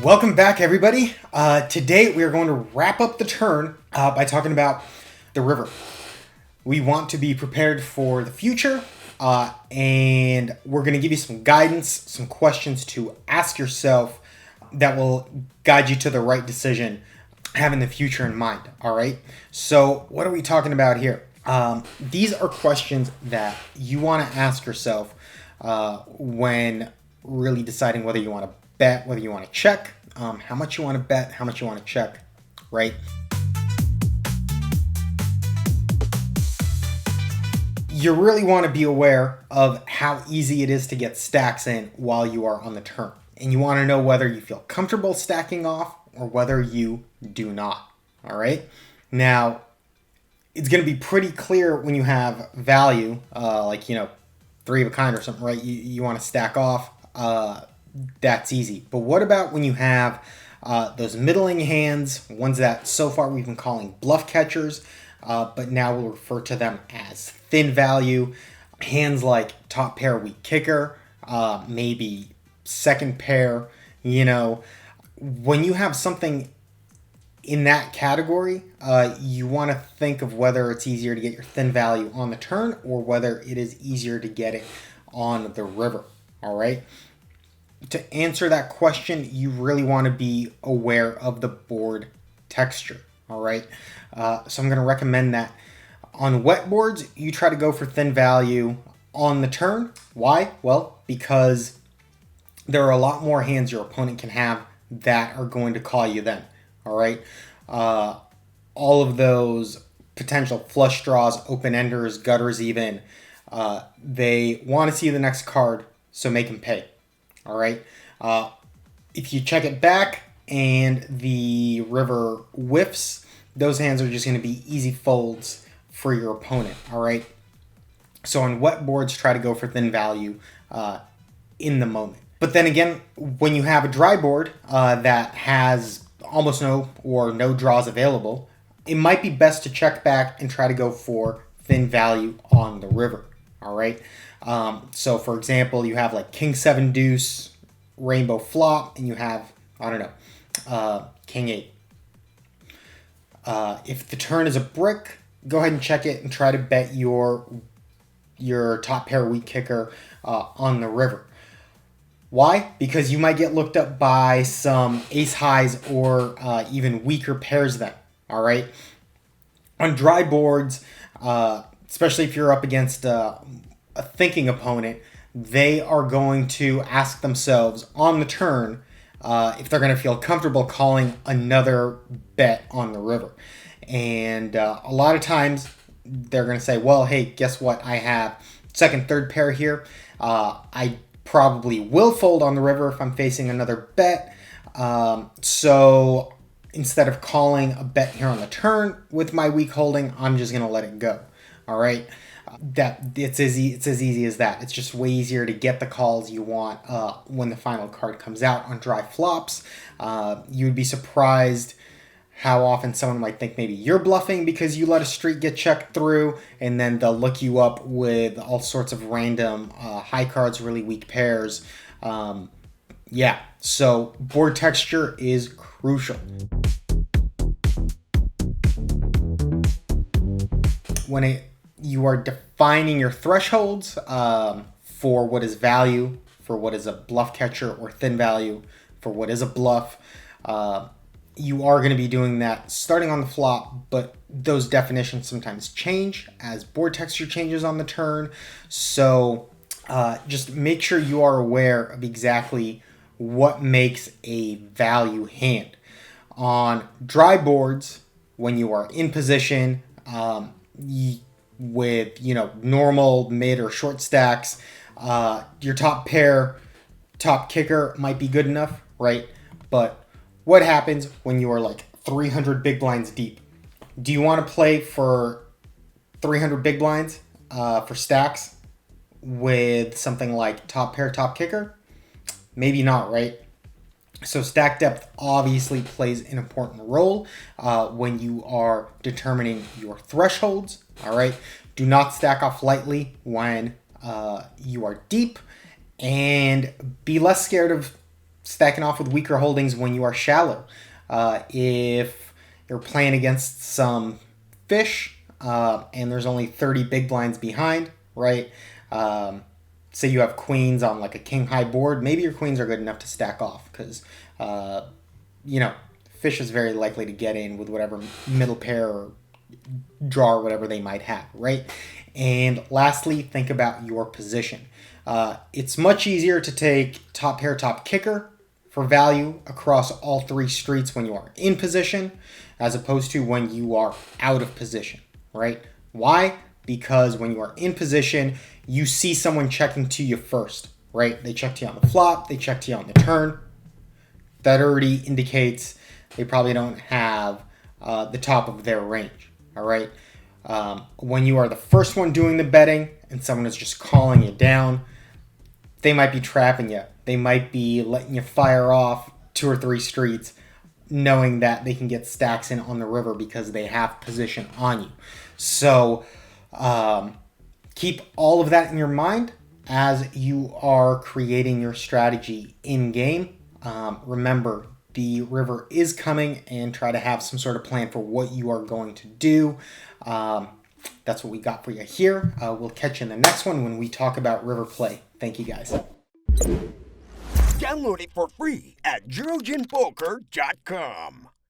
Welcome back, everybody. Today we are going to wrap up the turn by talking about the river. We want to be prepared for the future, and we're going to give you some guidance, some questions to ask yourself that will guide you to the right decision, having the future in mind. All right. So what are we talking about here? These are questions that you want to ask yourself when really deciding whether you want to bet, whether you want to check, how much you want to bet, how much you want to check, right? You really want to be aware of how easy it is to get stacks in while you are on the turn. And you want to know whether you feel comfortable stacking off or whether you do not, all right? Now, it's going to be pretty clear when you have value, like, three of a kind or something, right? You want to stack off. That's easy. But what about when you have those middling hands, ones that so far we've been calling bluff catchers, but now we'll refer to them as thin value, hands like top pair weak kicker, maybe second pair, when you have something in that category, you want to think of whether it's easier to get your thin value on the turn or whether it is easier to get it on the river, all right? To answer that question, you really want to be aware of the board texture, all right? So I'm going to recommend that on wet boards, you try to go for thin value on the turn. Why? Well, because there are a lot more hands your opponent can have that are going to call you then, all right? All of those potential flush draws, open-enders, gutters even, they want to see the next card, so make them pay. All right. If you check it back and the river whiffs, those hands are just going to be easy folds for your opponent. All right. So on wet boards, try to go for thin value in the moment. But then again, when you have a dry board that has almost no or no draws available, it might be best to check back and try to go for thin value on the river. All right. So for example, you have like King-Seven-Deuce, rainbow flop, and you have, King-8. If the turn is a brick, go ahead and check it and try to bet your top pair weak kicker on the river. Why? Because you might get looked up by some ace highs or even weaker pairs then. All right. On dry boards, especially if you're up against a thinking opponent, they are going to ask themselves on the turn if they're going to feel comfortable calling another bet on the river. And a lot of times they're going to say, well, hey, guess what? I have second, third pair here. I probably will fold on the river if I'm facing another bet. So instead of calling a bet here on the turn with my weak holding, I'm just going to let it go. All right. That it's as easy as that. It's just way easier to get the calls you want when the final card comes out on dry flops. You would be surprised how often someone might think maybe you're bluffing because you let a street get checked through, and then they'll look you up with all sorts of random high cards, really weak pairs. So board texture is crucial. When you are defining your thresholds for what is value, for what is a bluff catcher, or thin value for what is a bluff. You are going to be doing that starting on the flop, but those definitions sometimes change as board texture changes on the turn. So just make sure you are aware of exactly what makes a value hand. On dry boards, when you are in position, with normal mid or short stacks, your top pair, top kicker might be good enough, right? But what happens when you are like 300 big blinds deep? Do you want to play for 300 big blinds for stacks with something like top pair, top kicker? Maybe not, right? So stack depth obviously plays an important role when you are determining your thresholds, all right? Do not stack off lightly when you are deep, and be less scared of stacking off with weaker holdings when you are shallow. If you're playing against some fish and there's only 30 big blinds behind, right? Say you have queens on like a king high board, maybe your queens are good enough to stack off because, fish is very likely to get in with whatever middle pair or draw or whatever they might have, right? And lastly, think about your position. It's much easier to take top pair, top kicker for value across all 3 streets when you are in position as opposed to when you are out of position, right? Why? Because when you are in position, you see someone checking to you first, right? They check to you on the flop, they check to you on the turn. That already indicates they probably don't have the top of their range, all right? When you are the first one doing the betting and someone is just calling you down, they might be trapping you. They might be letting you fire off 2 or 3 streets knowing that they can get stacks in on the river because they have position on you. So keep all of that in your mind as you are creating your strategy in-game. Remember, the river is coming and try to have some sort of plan for what you are going to do. That's what we got for you here. We'll catch you in the next one when we talk about river play. Thank you, guys. Download it for free at Jurojinpoker.com.